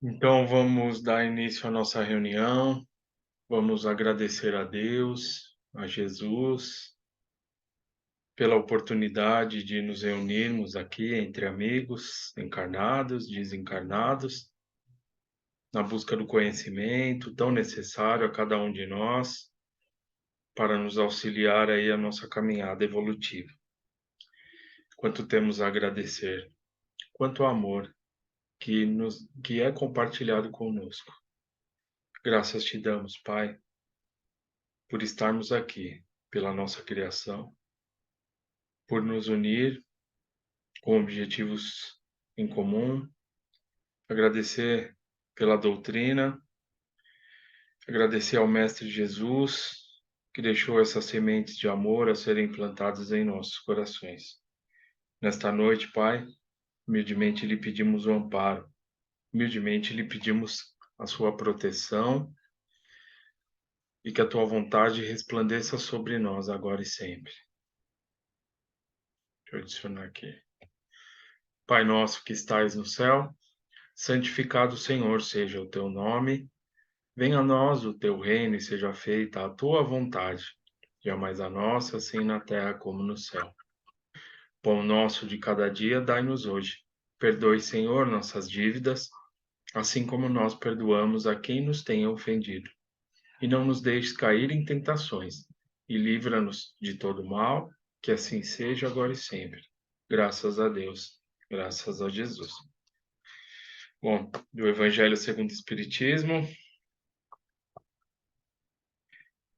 Então, vamos dar início à nossa reunião. Vamos agradecer a Deus, a Jesus, pela oportunidade de nos reunirmos aqui entre amigos, encarnados, desencarnados, na busca do conhecimento tão necessário a cada um de nós para nos auxiliar aí a nossa caminhada evolutiva. Quanto temos a agradecer, quanto amor que é compartilhado conosco. Graças te damos, Pai, por estarmos aqui, pela nossa criação, por nos unir com objetivos em comum, agradecer pela doutrina, agradecer ao Mestre Jesus, que deixou essas sementes de amor a serem plantadas em nossos corações. Nesta noite, Pai, humildemente lhe pedimos o amparo, humildemente lhe pedimos a sua proteção e que a tua vontade resplandeça sobre nós agora e sempre. Deixa eu adicionar aqui. Pai nosso que estais no céu, santificado, Senhor, seja o teu nome. Venha a nós o teu reino e seja feita a tua vontade, jamais a nossa, assim na terra como no céu. Pão nosso de cada dia dai-nos hoje. Perdoe, Senhor, nossas dívidas, assim como nós perdoamos a quem nos tem ofendido. E não nos deixes cair em tentações, e livra-nos de todo mal, que assim seja agora e sempre. Graças a Deus, graças a Jesus. Bom, do Evangelho segundo o Espiritismo,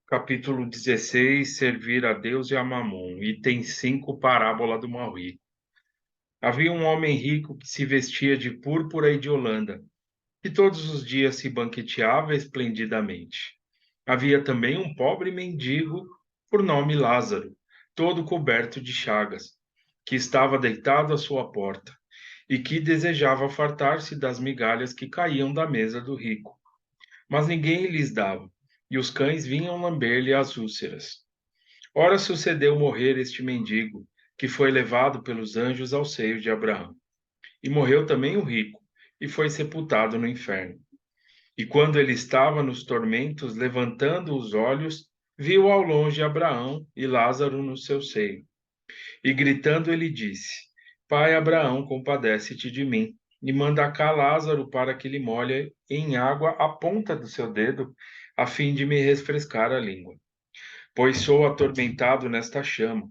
capítulo 16, Servir a Deus e a Mamon, item 5, Parábola do Mal Rico. Havia um homem rico que se vestia de púrpura e de holanda, e todos os dias se banqueteava esplendidamente. Havia também um pobre mendigo, por nome Lázaro, todo coberto de chagas, que estava deitado à sua porta, e que desejava fartar-se das migalhas que caíam da mesa do rico. Mas ninguém lhes dava, e os cães vinham lamber-lhe as úlceras. Ora sucedeu morrer este mendigo, que foi levado pelos anjos ao seio de Abraão. E morreu também o rico, e foi sepultado no inferno. E quando ele estava nos tormentos, levantando os olhos, viu ao longe Abraão e Lázaro no seu seio. E gritando, ele disse: Pai Abraão, compadece-te de mim, e manda cá Lázaro para que lhe molhe em água a ponta do seu dedo, a fim de me refrescar a língua, pois sou atormentado nesta chama.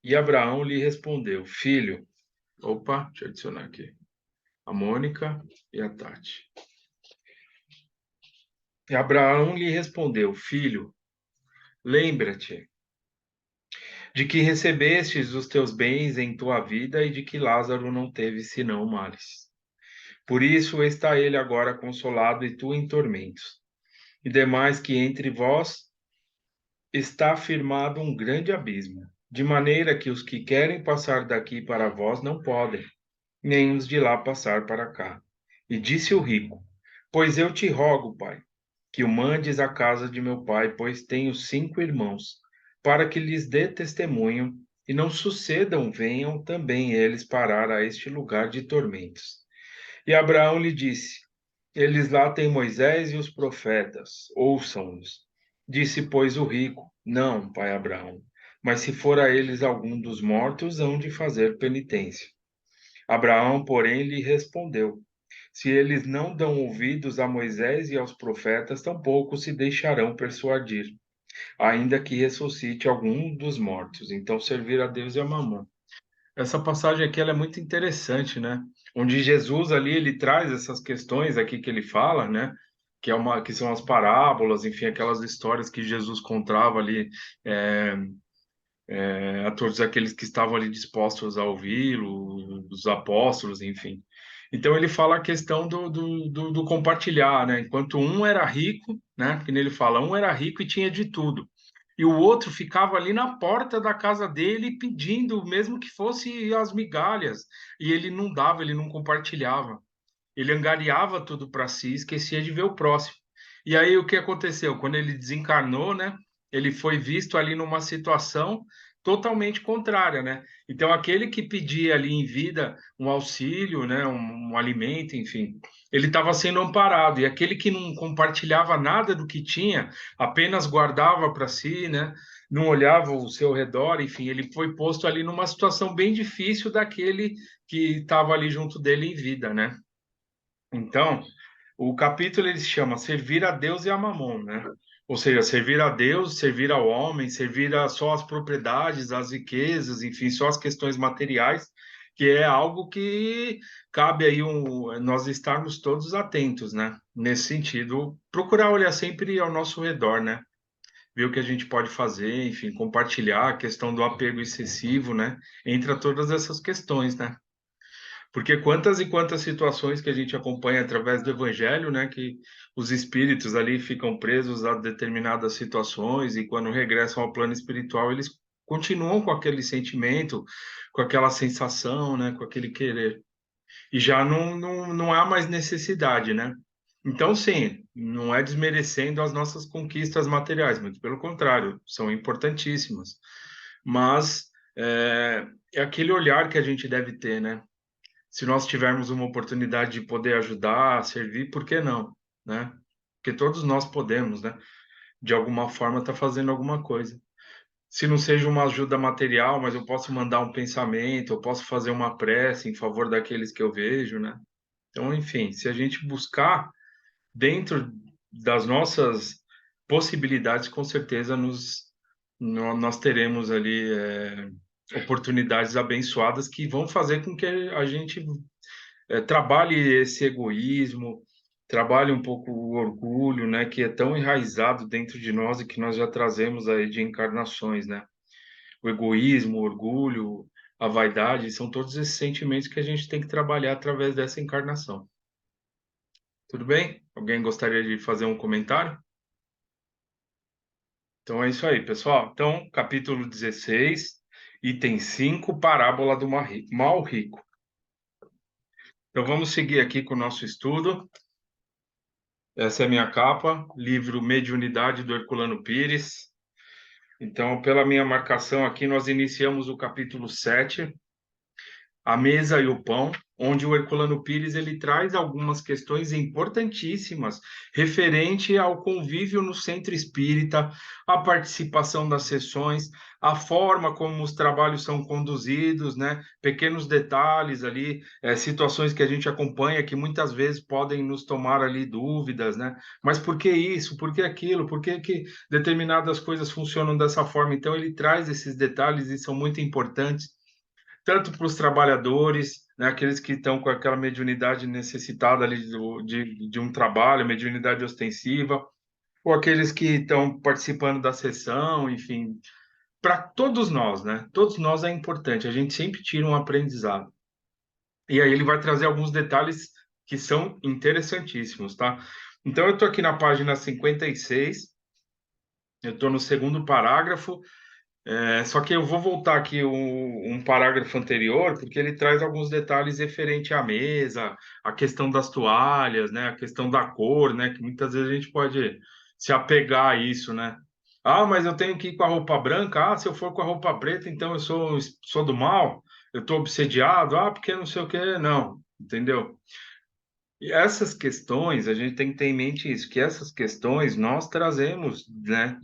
E Abraão lhe respondeu: Filho, opa, deixa eu adicionar aqui, a Mônica e a Tati. E Abraão lhe respondeu: Filho, lembra-te de que recebestes os teus bens em tua vida e de que Lázaro não teve senão males. Por isso está ele agora consolado e tu em tormentos. E demais que entre vós está firmado um grande abismo, de maneira que os que querem passar daqui para vós não podem, nem os de lá passar para cá. E disse o rico: Pois eu te rogo, pai, que o mandes à casa de meu pai, pois tenho 5 irmãos, para que lhes dê testemunho, e não sucedam, venham também eles parar a este lugar de tormentos. E Abraão lhe disse: Eles lá têm Moisés e os profetas, ouçam-nos. Disse, pois, o rico: Não, pai Abraão, mas se for a eles algum dos mortos, hão de fazer penitência. Abraão, porém, lhe respondeu: Se eles não dão ouvidos a Moisés e aos profetas, tampouco se deixarão persuadir, ainda que ressuscite algum dos mortos. Então, servir a Deus é mamão. Essa passagem aqui ela é muito interessante, né? Onde Jesus ali ele traz essas questões aqui que ele fala, né? Que são as parábolas, enfim, aquelas histórias que Jesus contava ali é, a todos aqueles que estavam ali dispostos a ouvi-lo, os apóstolos, enfim. Então ele fala a questão do compartilhar, né? Enquanto um era rico, né? Que nele fala, um era rico e tinha de tudo. E o outro ficava ali na porta da casa dele pedindo, mesmo que fosse as migalhas. E ele não dava, ele não compartilhava. Ele angariava tudo para si, esquecia de ver o próximo. E aí o que aconteceu? Quando ele desencarnou, né? Ele foi visto ali numa situação totalmente contrária, né? Então, aquele que pedia ali em vida um auxílio, né, um alimento, enfim, ele estava sendo amparado, e aquele que não compartilhava nada do que tinha, apenas guardava para si, né, não olhava ao seu redor, enfim, ele foi posto ali numa situação bem difícil daquele que estava ali junto dele em vida, né? Então, o capítulo ele se chama Servir a Deus e a Mamon, né? Ou seja, servir a Deus, servir ao homem, servir a só as propriedades, as riquezas, enfim, só as questões materiais, que é algo que cabe aí nós estarmos todos atentos, né? Nesse sentido, procurar olhar sempre ao nosso redor, né? Ver o que a gente pode fazer, enfim, compartilhar a questão do apego excessivo, né? Entra todas essas questões, né? Porque quantas e quantas situações que a gente acompanha através do Evangelho, né, que os espíritos ali ficam presos a determinadas situações e quando regressam ao plano espiritual, eles continuam com aquele sentimento, com aquela sensação, né, com aquele querer. E já não há mais necessidade, né? Então, sim, não é desmerecendo as nossas conquistas materiais, muito pelo contrário, são importantíssimas. Mas é aquele olhar que a gente deve ter, né? Se nós tivermos uma oportunidade de poder ajudar, servir, por que não, né? Porque todos nós podemos, né? De alguma forma, estar fazendo alguma coisa. Se não seja uma ajuda material, mas eu posso mandar um pensamento, eu posso fazer uma prece em favor daqueles que eu vejo, né? Então, enfim, se a gente buscar dentro das nossas possibilidades, com certeza nós teremos ali oportunidades abençoadas que vão fazer com que a gente trabalhe esse egoísmo, trabalhe um pouco o orgulho, né, que é tão enraizado dentro de nós e que nós já trazemos aí de encarnações, né? O egoísmo, o orgulho, a vaidade, são todos esses sentimentos que a gente tem que trabalhar através dessa encarnação. Tudo bem? Alguém gostaria de fazer um comentário? Então é isso aí, pessoal. Então, capítulo 16, item 5, parábola do mal rico. Então vamos seguir aqui com o nosso estudo. Essa é a minha capa, livro Mediunidade do Herculano Pires. Então, pela minha marcação aqui, nós iniciamos o capítulo 7, A Mesa e o Pão, onde o Herculano Pires ele traz algumas questões importantíssimas referente ao convívio no centro espírita, a participação das sessões, a forma como os trabalhos são conduzidos, né? Pequenos detalhes ali, situações que a gente acompanha que muitas vezes podem nos tomar ali dúvidas, né? Mas por que isso? Por que aquilo? Por que que determinadas coisas funcionam dessa forma? Então ele traz esses detalhes e são muito importantes tanto para os trabalhadores, né, aqueles que estão com aquela mediunidade necessitada ali de um trabalho, mediunidade ostensiva, ou aqueles que estão participando da sessão, enfim, para todos nós, né? Todos nós é importante, a gente sempre tira um aprendizado. E aí ele vai trazer alguns detalhes que são interessantíssimos, tá? Então eu estou aqui na página 56, eu estou no segundo parágrafo, só que eu vou voltar aqui um parágrafo anterior, porque ele traz alguns detalhes referente à mesa, a questão das toalhas, né, a questão da cor, né, que muitas vezes a gente pode se apegar a isso, né? Ah, mas eu tenho que ir com a roupa branca. Ah, se eu for com a roupa preta, então eu sou do mal, eu estou obsediado. Ah, porque não sei o quê. Não, entendeu? E essas questões, a gente tem que ter em mente isso, que essas questões nós trazemos, né,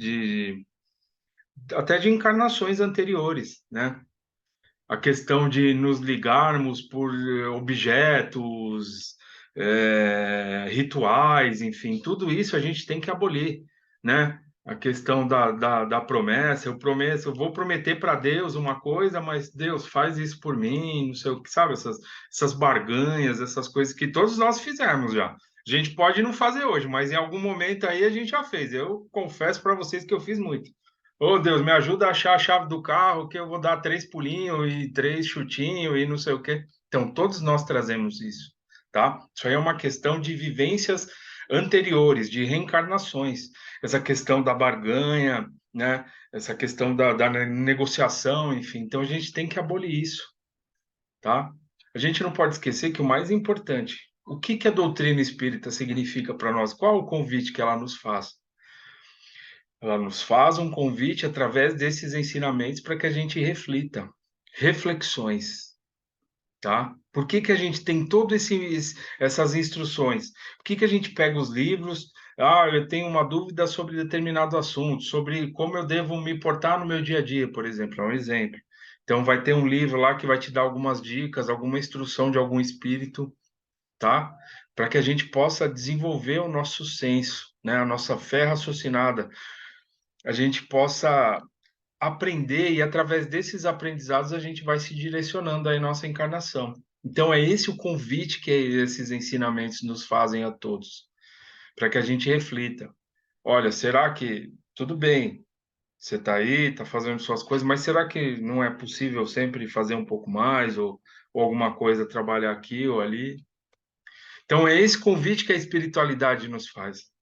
até de encarnações anteriores, né? A questão de nos ligarmos por objetos, rituais, enfim, tudo isso a gente tem que abolir, né? A questão da promessa, eu vou prometer para Deus uma coisa, mas Deus faz isso por mim, não sei o que, sabe? Essas barganhas, essas coisas que todos nós fizemos já. A gente pode não fazer hoje, mas em algum momento aí a gente já fez. Eu confesso para vocês que eu fiz muito. Ô Deus, me ajuda a achar a chave do carro, que eu vou dar 3 pulinhos e 3 chutinhos e não sei o quê. Então, todos nós trazemos isso, tá? Isso aí é uma questão de vivências anteriores, de reencarnações. Essa questão da barganha, né? Essa questão da negociação, enfim. Então, a gente tem que abolir isso, tá? A gente não pode esquecer que o mais importante, o que que a doutrina espírita significa para nós? Qual o convite que ela nos faz? Ela nos faz um convite através desses ensinamentos para que a gente reflita. Reflexões, tá? Por que que a gente tem todo essas instruções? Por que que a gente pega os livros? Ah, eu tenho uma dúvida sobre determinado assunto, sobre como eu devo me portar no meu dia a dia, por exemplo, é um exemplo. Então vai ter um livro lá que vai te dar algumas dicas, alguma instrução de algum espírito, tá? Para que a gente possa desenvolver o nosso senso, né? A nossa fé raciocinada, a gente possa aprender e através desses aprendizados a gente vai se direcionando aí nossa encarnação. Então é esse o convite que esses ensinamentos nos fazem a todos, para que a gente reflita. Olha, será que tudo bem? Você está aí, está fazendo suas coisas, mas será que não é possível sempre fazer um pouco mais ou alguma coisa trabalhar aqui ou ali? Então é esse convite que a espiritualidade nos faz.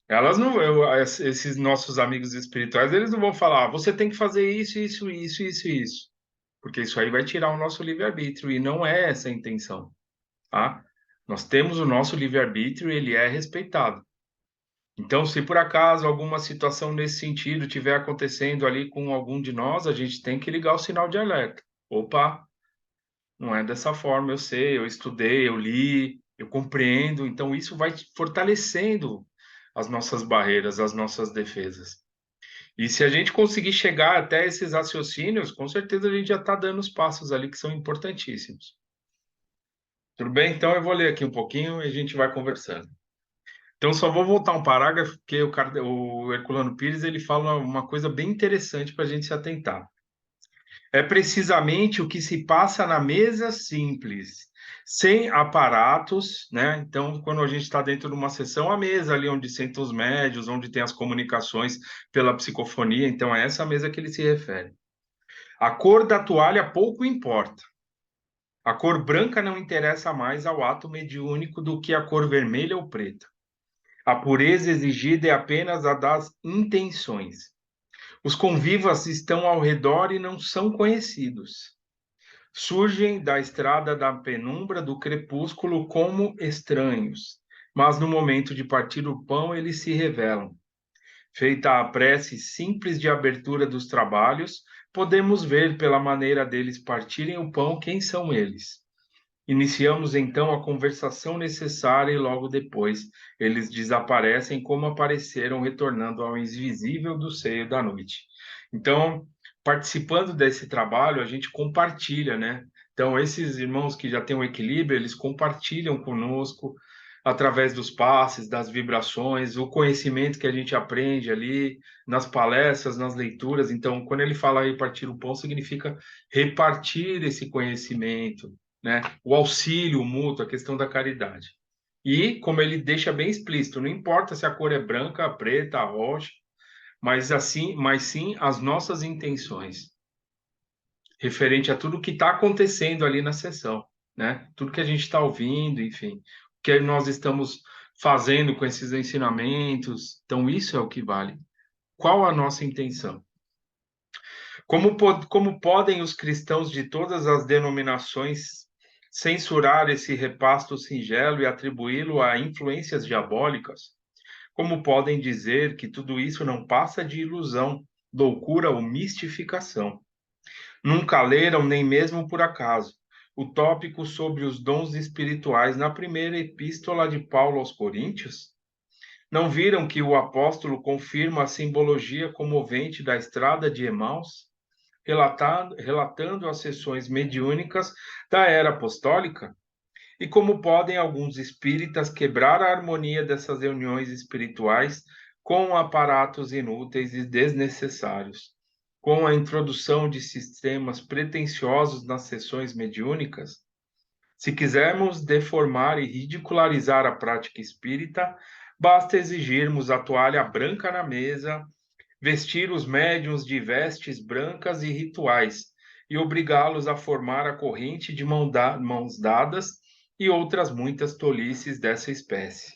Elas não, esses nossos amigos espirituais, eles não vão falar, "Ah, você tem que fazer isso, isso, isso, isso, isso, porque isso aí vai tirar o nosso livre-arbítrio e não é essa a intenção, tá? Nós temos o nosso livre-arbítrio e ele é respeitado. Então, se por acaso alguma situação nesse sentido estiver acontecendo ali com algum de nós, a gente tem que ligar o sinal de alerta. Opa, não é dessa forma, eu sei, eu estudei, eu li, eu compreendo, então isso vai fortalecendo as nossas barreiras, as nossas defesas. E se a gente conseguir chegar até esses raciocínios, com certeza a gente já está dando os passos ali que são importantíssimos. Tudo bem? Então eu vou ler aqui um pouquinho e a gente vai conversando. Então só vou voltar um parágrafo, porque o Herculano Pires ele fala uma coisa bem interessante para a gente se atentar. É precisamente o que se passa na mesa simples, sem aparatos, né? Então, quando a gente está dentro de uma sessão, a mesa ali onde sentam os médios, onde tem as comunicações pela psicofonia, então é essa mesa que ele se refere. A cor da toalha pouco importa. A cor branca não interessa mais ao ato mediúnico do que a cor vermelha ou preta. A pureza exigida é apenas a das intenções. Os convivas estão ao redor e não são conhecidos. Surgem da estrada da penumbra do crepúsculo como estranhos, mas no momento de partir o pão eles se revelam. Feita a prece simples de abertura dos trabalhos, podemos ver pela maneira deles partirem o pão quem são eles. Iniciamos então a conversação necessária e logo depois eles desaparecem como apareceram, retornando ao invisível do seio da noite. Então, participando desse trabalho, a gente compartilha, né? Então, esses irmãos que já têm um equilíbrio, eles compartilham conosco através dos passes, das vibrações, o conhecimento que a gente aprende ali nas palestras, nas leituras. Então, quando ele fala aí partir o pão, significa repartir esse conhecimento, né? O auxílio mútuo, a questão da caridade. E, como ele deixa bem explícito, não importa se a cor é branca, preta, roxa, mas sim as nossas intenções, referente a tudo que está acontecendo ali na sessão, né? Tudo que a gente está ouvindo, enfim, o que nós estamos fazendo com esses ensinamentos. Então, isso é o que vale. Qual a nossa intenção? Como podem os cristãos de todas as denominações censurar esse repasto singelo e atribuí-lo a influências diabólicas? Como podem dizer que tudo isso não passa de ilusão, loucura ou mistificação? Nunca leram, nem mesmo por acaso, o tópico sobre os dons espirituais na primeira epístola de Paulo aos Coríntios? Não viram que o apóstolo confirma a simbologia comovente da estrada de Emaús? Relatando as sessões mediúnicas da era apostólica? E como podem alguns espíritas quebrar a harmonia dessas reuniões espirituais com aparatos inúteis e desnecessários, com a introdução de sistemas pretensiosos nas sessões mediúnicas? Se quisermos deformar e ridicularizar a prática espírita, basta exigirmos a toalha branca na mesa, vestir os médiuns de vestes brancas e rituais e obrigá-los a formar a corrente de mãos dadas e outras muitas tolices dessa espécie.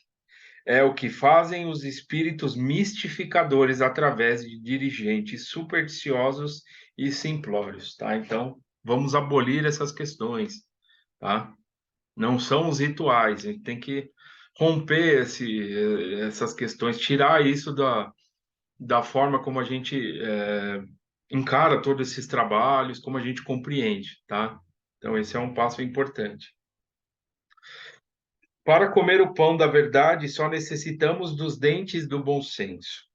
É o que fazem os espíritos mistificadores através de dirigentes supersticiosos e simplórios, tá? Então, vamos abolir essas questões, tá? Não são os rituais, a gente tem que romper essas questões, tirar isso da forma como a gente encara todos esses trabalhos, como a gente compreende, tá? Então, esse é um passo importante. Para comer o pão da verdade, só necessitamos dos dentes do bom senso.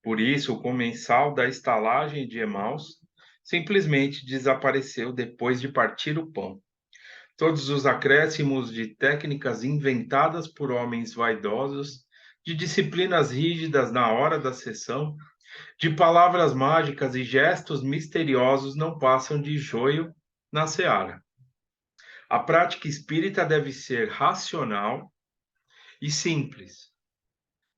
Por isso, o comensal da estalagem de Emaús simplesmente desapareceu depois de partir o pão. Todos os acréscimos de técnicas inventadas por homens vaidosos, de disciplinas rígidas na hora da sessão, de palavras mágicas e gestos misteriosos não passam de joio na seara. A prática espírita deve ser racional e simples,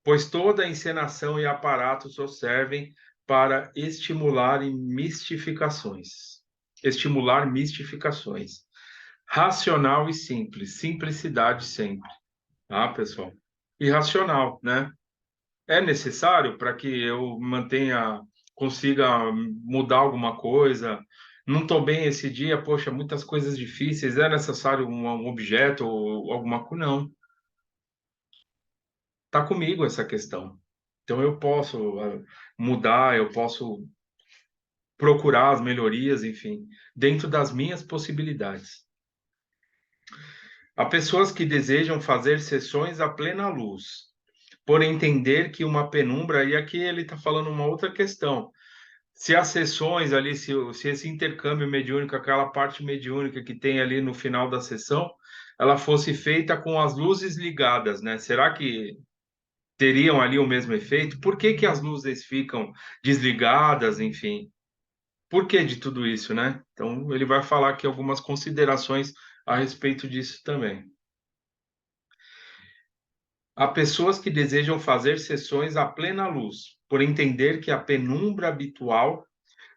pois toda a encenação e aparato só servem para estimular mistificações. Racional e simples, simplicidade sempre, tá, pessoal? E racional, né? É necessário para que eu consiga mudar alguma coisa. Não estou bem esse dia, poxa, muitas coisas difíceis. É necessário um objeto ou alguma coisa? Não. Está comigo essa questão. Então eu posso mudar, eu posso procurar as melhorias, enfim, dentro das minhas possibilidades. Há pessoas que desejam fazer sessões à plena luz, por entender que uma penumbra, e aqui ele está falando uma outra questão. Se as sessões ali, se esse intercâmbio mediúnico, aquela parte mediúnica que tem ali no final da sessão, ela fosse feita com as luzes ligadas, né? Será que teriam ali o mesmo efeito? Por que que as luzes ficam desligadas, enfim? Por que de tudo isso, né? Então, ele vai falar aqui algumas considerações a respeito disso também. Há pessoas que desejam fazer sessões à plena luz, por entender que a penumbra habitual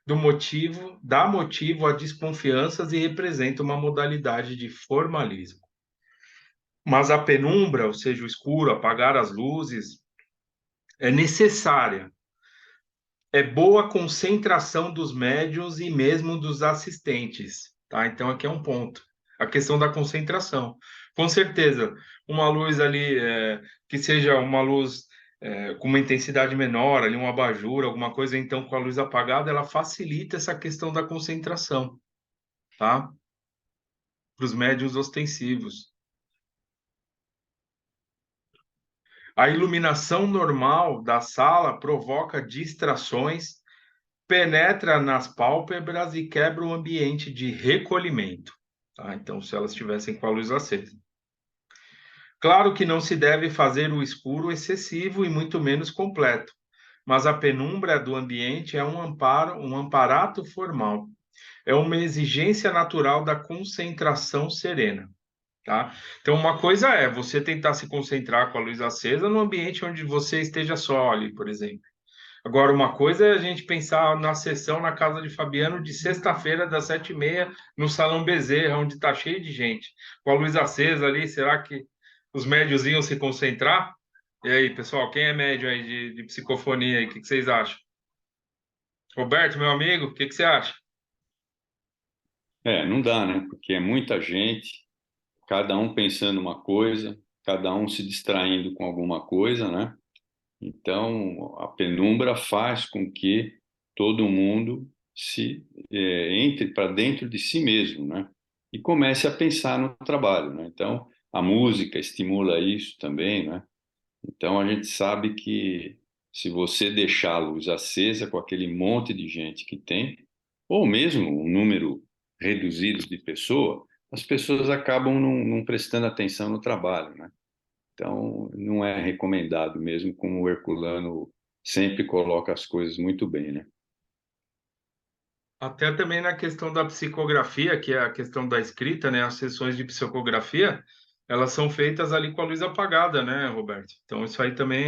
dá motivo a desconfianças e representa uma modalidade de formalismo. Mas a penumbra, ou seja, o escuro, apagar as luzes, é necessária. É boa concentração dos médiuns e mesmo dos assistentes, tá? Então aqui é um ponto, a questão da concentração. Com certeza, uma luz ali que seja uma luz com uma intensidade menor, ali um abajur, alguma coisa, então com a luz apagada, ela facilita essa questão da concentração, tá? Para os médiuns ostensivos. A iluminação normal da sala provoca distrações, penetra nas pálpebras e quebra o ambiente de recolhimento. Tá? Então, se elas estivessem com a luz acesa. Claro que não se deve fazer o escuro excessivo e muito menos completo, mas a penumbra do ambiente é um amparato formal. É uma exigência natural da concentração serena. Tá? Então, uma coisa é você tentar se concentrar com a luz acesa no ambiente onde você esteja só ali, por exemplo. Agora, uma coisa é a gente pensar na sessão na casa de Fabiano de sexta-feira, das 7h30, no Salão Bezerra, onde está cheio de gente, com a luz acesa ali. Será que os médios iam se concentrar? E aí, pessoal, quem é médio aí de psicofonia aí? O que que vocês acham? Roberto, meu amigo, o que que você acha? Não dá, né? Porque é muita gente, cada um pensando uma coisa, cada um se distraindo com alguma coisa, né? Então, a penumbra faz com que todo mundo entre para dentro de si mesmo, né? E comece a pensar no trabalho, né? Então, a música estimula isso também, né? Então, a gente sabe que se você deixar a luz acesa com aquele monte de gente que tem, ou mesmo um número reduzido de pessoas, as pessoas acabam não prestando atenção no trabalho, né? Então, não é recomendado mesmo, como o Herculano sempre coloca as coisas muito bem, né? Até também na questão da psicografia, que é a questão da escrita, né? As sessões de psicografia, elas são feitas ali com a luz apagada, né, Roberto? Então, isso aí também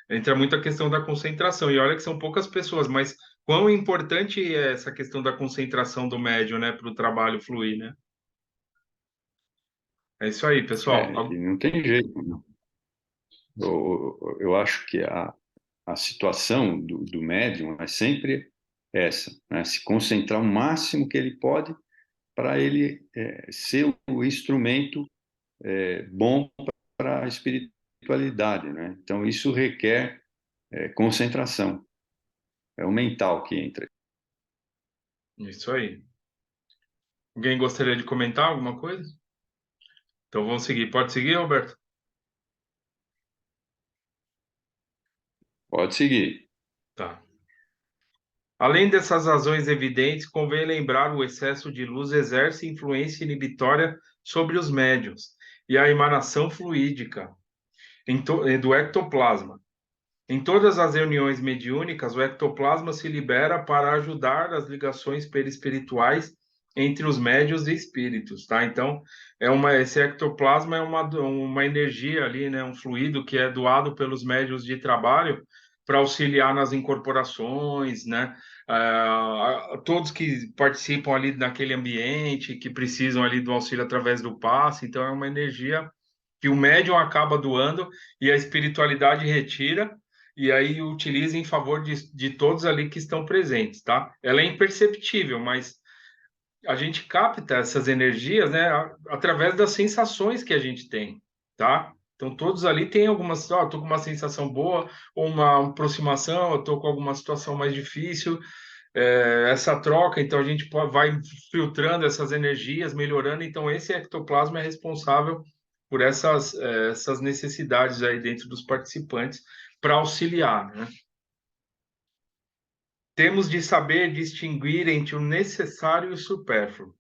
entra muito a questão da concentração. E olha que são poucas pessoas, mas quão importante é essa questão da concentração do médium, né, para o trabalho fluir, né? É isso aí, pessoal. E não tem jeito, né? Eu acho que a situação do médium é sempre essa, né? Se concentrar o máximo que ele pode para ele ser o instrumento bom para a espiritualidade, né? Então, isso requer é concentração. É o mental que entra. Isso aí. Alguém gostaria de comentar alguma coisa? Então vamos seguir. Pode seguir, Roberto? Pode seguir. Tá. Além dessas razões evidentes, convém lembrar o excesso de luz exerce influência inibitória sobre os médiuns e a emanação fluídica do ectoplasma. Em todas as reuniões mediúnicas, o ectoplasma se libera para ajudar as ligações perispirituais entre os médiuns e espíritos, tá? Então, esse ectoplasma é uma energia ali, né? Um fluido que é doado pelos médiuns de trabalho para auxiliar nas incorporações, né? Todos que participam ali naquele ambiente, que precisam ali do auxílio através do passe, então é uma energia que o médium acaba doando e a espiritualidade retira e aí utiliza em favor de todos ali que estão presentes, tá? Ela é imperceptível, mas a gente capta essas energias, né, através das sensações que a gente tem, tá? Então todos ali têm algumas, ó, tô com uma sensação boa, ou uma aproximação, eu tô com alguma situação mais difícil, essa troca, então a gente vai filtrando essas energias, melhorando, então esse ectoplasma é responsável por essas necessidades aí dentro dos participantes para auxiliar, né? Temos de saber distinguir entre o necessário e o supérfluo,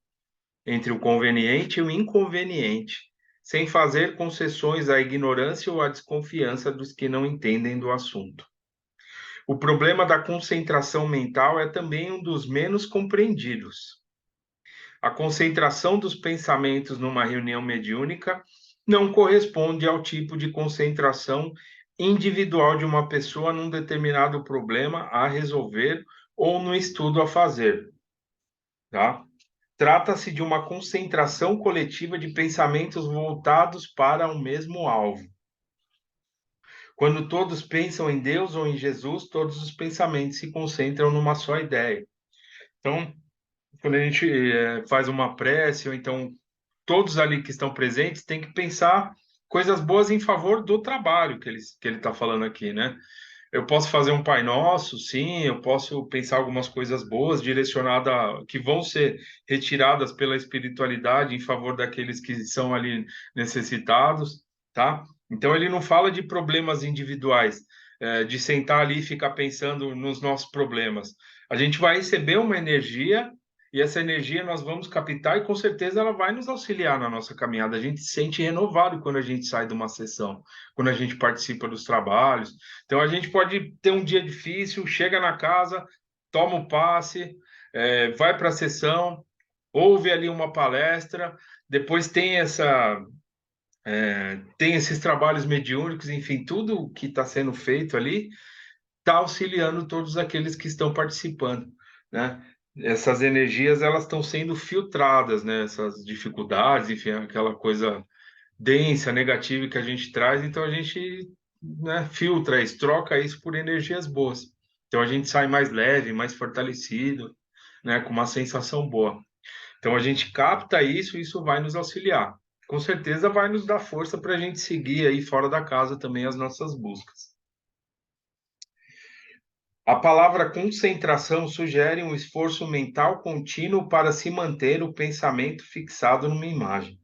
entre o conveniente e o inconveniente, sem fazer concessões à ignorância ou à desconfiança dos que não entendem do assunto. O problema da concentração mental é também um dos menos compreendidos. A concentração dos pensamentos numa reunião mediúnica não corresponde ao tipo de concentração individual de uma pessoa num determinado problema a resolver ou no estudo a fazer, tá? Trata-se de uma concentração coletiva de pensamentos voltados para o mesmo alvo. Quando todos pensam em Deus ou em Jesus, todos os pensamentos se concentram numa só ideia. Então, quando a gente faz uma prece, ou então todos ali que estão presentes têm que pensar coisas boas em favor do trabalho que ele está falando aqui, né? Eu posso fazer um Pai Nosso, sim, eu posso pensar algumas coisas boas direcionadas que vão ser retiradas pela espiritualidade em favor daqueles que são ali necessitados, tá? Então ele não fala de problemas individuais, de sentar ali e ficar pensando nos nossos problemas. A gente vai receber uma energia e essa energia nós vamos captar e com certeza ela vai nos auxiliar na nossa caminhada. A gente se sente renovado quando a gente sai de uma sessão, quando a gente participa dos trabalhos. Então a gente pode ter um dia difícil, chega na casa, toma o passe, vai para a sessão, ouve ali uma palestra, depois tem esses trabalhos mediúnicos, enfim, tudo que está sendo feito ali está auxiliando todos aqueles que estão participando, né? Essas energias elas estão sendo filtradas, né? Essas dificuldades, enfim, aquela coisa densa, negativa que a gente traz, então a gente, né, filtra isso, troca isso por energias boas. Então a gente sai mais leve, mais fortalecido, né, com uma sensação boa. Então a gente capta isso e isso vai nos auxiliar. Com certeza vai nos dar força para a gente seguir aí fora da casa também as nossas buscas. A palavra concentração sugere um esforço mental contínuo para se manter o pensamento fixado numa imagem.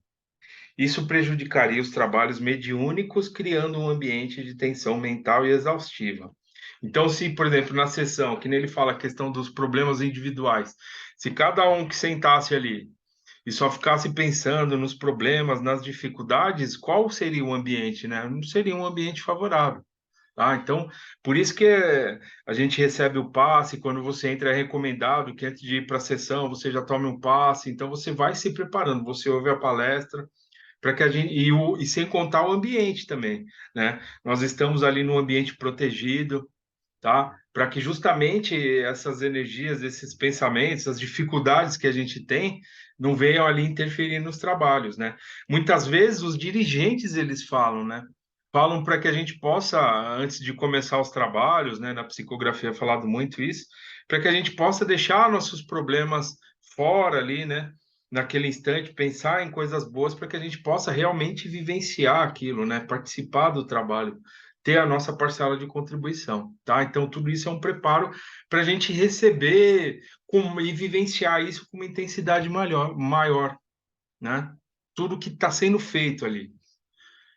Isso prejudicaria os trabalhos mediúnicos, criando um ambiente de tensão mental e exaustiva. Então, se, por exemplo, na sessão, que nele fala a questão dos problemas individuais, se cada um que sentasse ali e só ficasse pensando nos problemas, nas dificuldades, qual seria o ambiente, né? Não seria um ambiente favorável. Ah, então, por isso que a gente recebe o passe, quando você entra é recomendado que antes de ir para a sessão você já tome um passe, então você vai se preparando, você ouve a palestra, para que a gente e sem contar o ambiente também, né? Nós estamos ali num ambiente protegido, tá? Para que justamente essas energias, esses pensamentos, as dificuldades que a gente tem, não venham ali interferir nos trabalhos, né? Muitas vezes os dirigentes eles falam, né? Falam para que a gente possa, antes de começar os trabalhos, né? Na psicografia é falado muito isso, para que a gente possa deixar nossos problemas fora ali, né? Naquele instante, pensar em coisas boas para que a gente possa realmente vivenciar aquilo, né? Participar do trabalho ter a nossa parcela de contribuição, tá? Então, tudo isso é um preparo para a gente receber e vivenciar isso com uma intensidade maior, né? Tudo que está sendo feito ali.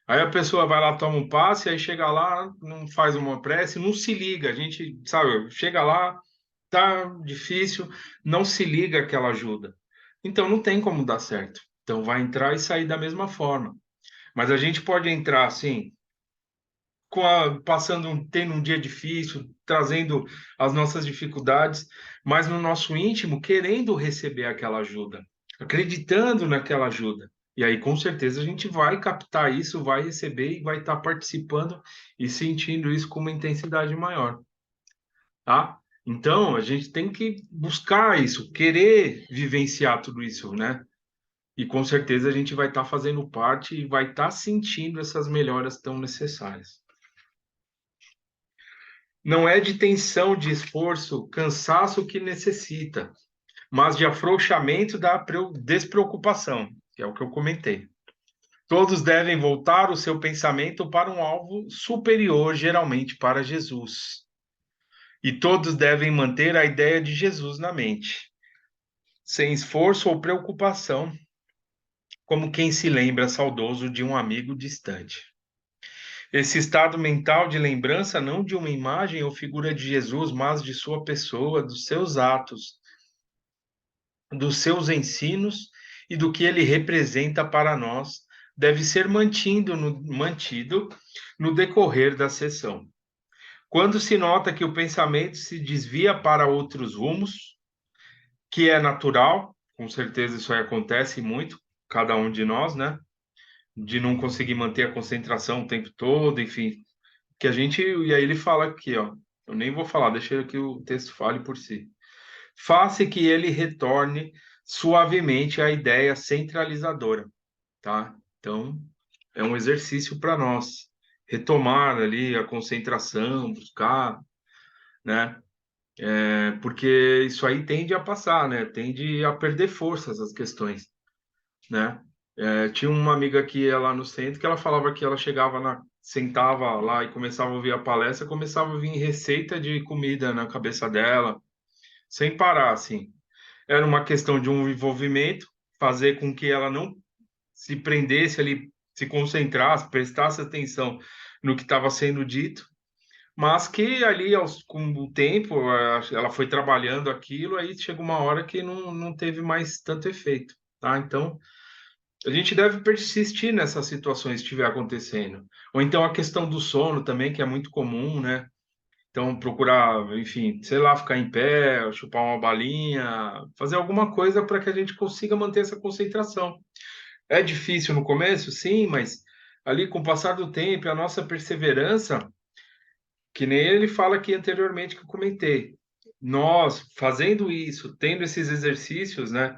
Aí a pessoa vai lá, toma um passe, aí chega lá, não faz uma prece, não se liga. A gente, sabe, chega lá, tá difícil, não se liga aquela ajuda. Então não tem como dar certo. Então vai entrar e sair da mesma forma. Mas a gente pode entrar assim, tendo um dia difícil, trazendo as nossas dificuldades, mas no nosso íntimo querendo receber aquela ajuda, acreditando naquela ajuda. E aí, com certeza, a gente vai captar isso, vai receber e vai estar participando e sentindo isso com uma intensidade maior, tá? Então, a gente tem que buscar isso, querer vivenciar tudo isso, né? E com certeza a gente vai estar fazendo parte e vai estar sentindo essas melhoras tão necessárias. Não é de tensão, de esforço, cansaço que necessita, mas de afrouxamento da despreocupação, que é o que eu comentei. Todos devem voltar o seu pensamento para um alvo superior, geralmente para Jesus. E todos devem manter a ideia de Jesus na mente, sem esforço ou preocupação, como quem se lembra saudoso de um amigo distante. Esse estado mental de lembrança não de uma imagem ou figura de Jesus, mas de sua pessoa, dos seus atos, dos seus ensinos e do que ele representa para nós, deve ser mantido no decorrer da sessão. Quando se nota que o pensamento se desvia para outros rumos, que é natural, com certeza isso aí acontece muito, cada um de nós, né? De não conseguir manter a concentração o tempo todo, enfim, que a gente, e aí ele fala aqui, ó, eu nem vou falar, deixa que o texto fale por si. Faça que ele retorne suavemente à ideia centralizadora, tá? Então, é um exercício para nós retomar ali a concentração, buscar, né? Porque isso aí tende a passar, né? Tende a perder forças as questões, né? Tinha uma amiga que ia lá no centro que ela falava que ela sentava lá e começava a ouvir a palestra, começava a vir receita de comida na cabeça dela, sem parar, assim. Era uma questão de um envolvimento, fazer com que ela não se prendesse ali, se concentrasse, prestasse atenção no que estava sendo dito, mas que ali, com o tempo, ela foi trabalhando aquilo, aí chegou uma hora que não teve mais tanto efeito, tá? Então, a gente deve persistir nessas situações que estiver acontecendo. Ou então a questão do sono também, que é muito comum, né? Então, procurar, enfim, sei lá, ficar em pé, chupar uma balinha, fazer alguma coisa para que a gente consiga manter essa concentração. É difícil no começo, sim, mas ali com o passar do tempo, e a nossa perseverança, que nem ele fala aqui anteriormente que eu comentei, nós fazendo isso, tendo esses exercícios, né,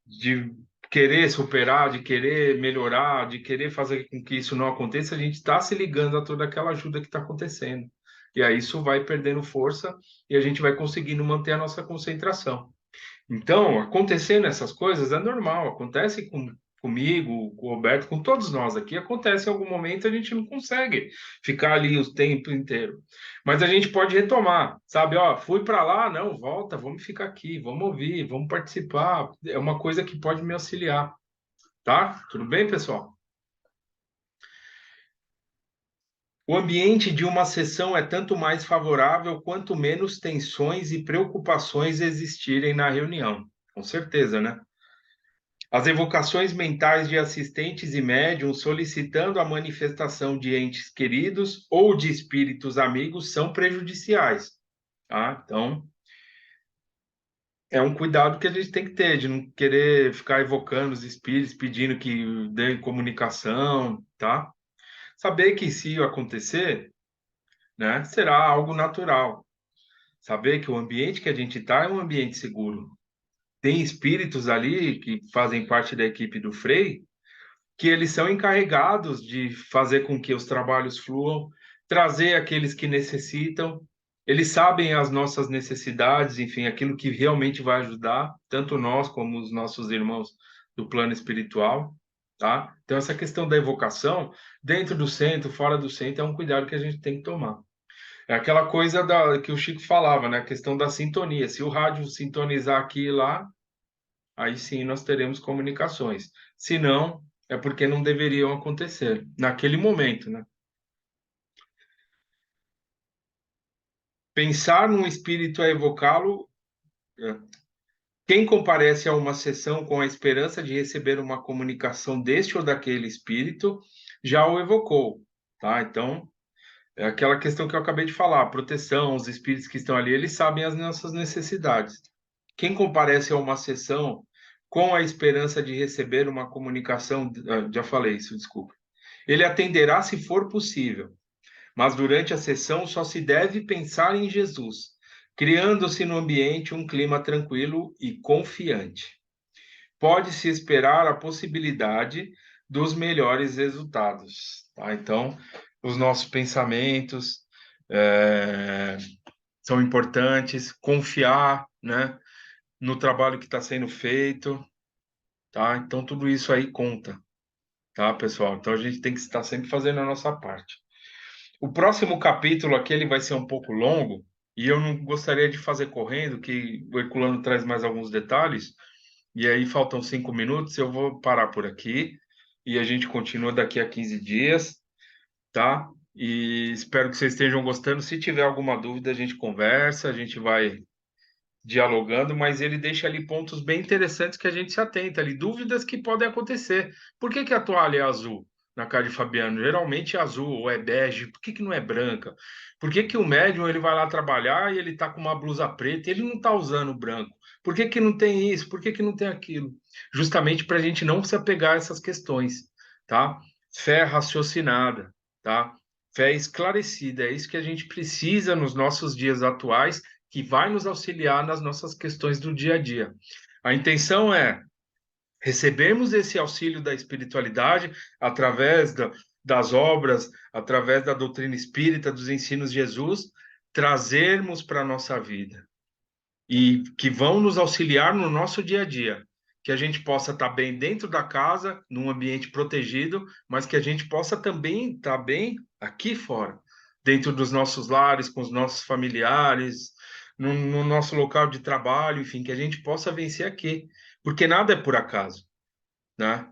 de querer superar, de querer melhorar, de querer fazer com que isso não aconteça, a gente está se ligando a toda aquela ajuda que está acontecendo. E aí isso vai perdendo força e a gente vai conseguindo manter a nossa concentração. Então, acontecendo essas coisas é normal, acontece comigo, com o Roberto, com todos nós aqui, acontece em algum momento a gente não consegue ficar ali o tempo inteiro. Mas a gente pode retomar, sabe? Ó, fui para lá, não, volta, vamos ficar aqui, vamos ouvir, vamos participar. É uma coisa que pode me auxiliar, tá? Tudo bem, pessoal? O ambiente de uma sessão é tanto mais favorável quanto menos tensões e preocupações existirem na reunião. Com certeza, né? As evocações mentais de assistentes e médiums solicitando a manifestação de entes queridos ou de espíritos amigos são prejudiciais, tá? Então, é um cuidado que a gente tem que ter, de não querer ficar evocando os espíritos, pedindo que dê comunicação, tá? Saber que se acontecer, né, será algo natural. Saber que o ambiente que a gente está é um ambiente seguro. Tem espíritos ali que fazem parte da equipe do Frei, que eles são encarregados de fazer com que os trabalhos fluam, trazer aqueles que necessitam. Eles sabem as nossas necessidades, enfim, aquilo que realmente vai ajudar, tanto nós como os nossos irmãos do plano espiritual, tá? Então, essa questão da evocação, dentro do centro, fora do centro, é um cuidado que a gente tem que tomar. É aquela coisa que o Chico falava, né? A questão da sintonia. Se o rádio sintonizar aqui e lá, aí sim nós teremos comunicações. Se não, é porque não deveriam acontecer naquele momento, né? Pensar num espírito é evocá-lo. é, Quem comparece a uma sessão com a esperança de receber uma comunicação deste ou daquele espírito, já o evocou, tá? Então, é aquela questão que eu acabei de falar, a proteção, os espíritos que estão ali, eles sabem as nossas necessidades. Quem comparece a uma sessão com a esperança de receber uma comunicação, já falei isso, desculpa. Ele atenderá se for possível, mas durante a sessão só se deve pensar em Jesus, criando-se no ambiente um clima tranquilo e confiante. Pode-se esperar a possibilidade dos melhores resultados. Tá? Então, os nossos pensamentos é, são importantes, confiar, né, no trabalho que está sendo feito, tá? Então, tudo isso aí conta, tá, pessoal? Então, a gente tem que estar sempre fazendo a nossa parte. O próximo capítulo aqui ele vai ser um pouco longo e eu não gostaria de fazer correndo, que o Herculano traz mais alguns detalhes. E aí faltam 5 minutos, eu vou parar por aqui e a gente continua daqui a 15 dias, tá? E espero que vocês estejam gostando. Se tiver alguma dúvida, a gente conversa, a gente vai dialogando, mas ele deixa ali pontos bem interessantes que a gente se atenta ali, dúvidas que podem acontecer. Por que que a toalha é azul na casa de Fabiano? Geralmente é azul ou é bege, por que que não é branca? Por que que o médium ele vai lá trabalhar e ele tá com uma blusa preta e ele não tá usando branco? Por que que não tem isso? Por que que não tem aquilo? Justamente para a gente não se apegar a essas questões, tá? Fé raciocinada, tá? Fé esclarecida, é isso que a gente precisa nos nossos dias atuais que vai nos auxiliar nas nossas questões do dia a dia. A intenção é recebermos esse auxílio da espiritualidade através das obras, através da doutrina espírita, dos ensinos de Jesus, trazermos para a nossa vida e que vão nos auxiliar no nosso dia a dia. Que a gente possa estar bem dentro da casa, num ambiente protegido, mas que a gente possa também estar bem aqui fora, dentro dos nossos lares, com os nossos familiares, no nosso local de trabalho, enfim, que a gente possa vencer aqui, porque nada é por acaso, né?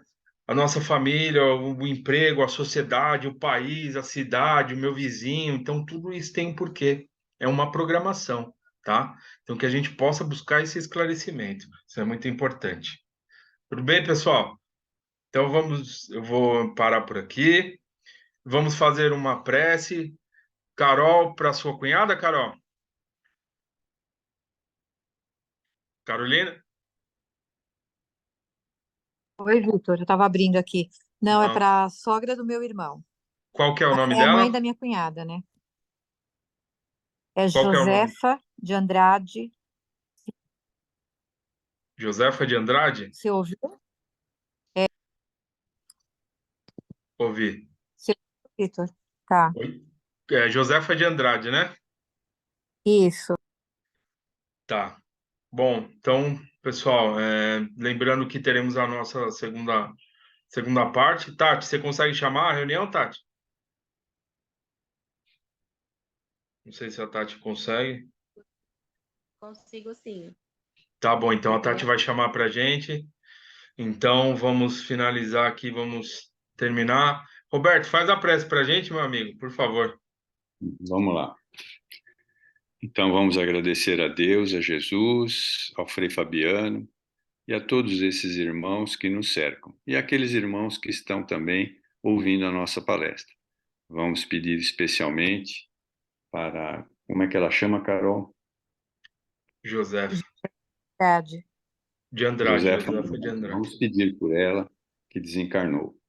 A nossa família, o emprego, a sociedade, o país, a cidade, o meu vizinho, então tudo isso tem um porquê. É uma programação, tá? Então que a gente possa buscar esse esclarecimento. Isso é muito importante. Tudo bem, pessoal? Então eu vou parar por aqui. Vamos fazer uma prece. Carol, para sua cunhada, Carol? Carolina? Oi, Vitor, eu estava abrindo aqui. Não, é Não. para a sogra do meu irmão. Qual que é o nome É a mãe dela? da minha cunhada, né? É Qual que é o nome? Josefa de Andrade. Josefa de Andrade? Você ouviu? Ouvi. Você ouviu, Vitor? Tá. Oi? É, Josefa de Andrade, né? Isso. Tá. Bom, então, pessoal, lembrando que teremos a nossa segunda parte. Tati, você consegue chamar a reunião, Tati? Não sei se a Tati consegue. Consigo sim. Tá bom, então a Tati Podemos. vai chamar para a gente. Então, vamos finalizar aqui, vamos terminar. Roberto, faz a prece para a gente, meu amigo, por favor. Vamos lá. Então vamos agradecer a Deus, a Jesus, ao Frei Fabiano e a todos esses irmãos que nos cercam e aqueles irmãos que estão também ouvindo a nossa palestra. Vamos pedir especialmente para, como é que ela chama, Carol? Josefa Verdade. de Andrade, Josefa, Josefa de Andrade. vamos pedir por ela que desencarnou.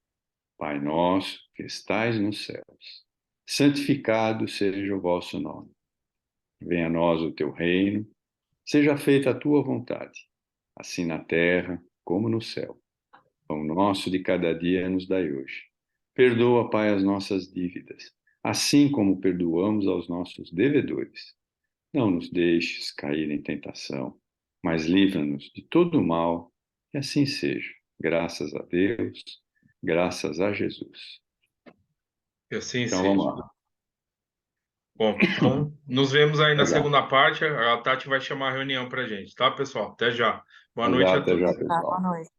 Pai nosso, que estais nos céus, santificado seja o vosso nome. Venha a nós o teu reino, seja feita a tua vontade, assim na terra como no céu. Pão nosso de cada dia nos dai hoje. Perdoa, Pai, as nossas dívidas, assim como perdoamos aos nossos devedores. Não nos deixes cair em tentação, mas livra-nos de todo o mal, e assim seja. Graças a Deus. Graças a Jesus. Que assim Então, seja. vamos lá. Bom, então nos vemos aí na Legal. segunda parte. A Tati vai chamar a reunião pra gente, tá, pessoal? Até já. Boa noite a Até já, todos. Tá, boa pessoal. noite.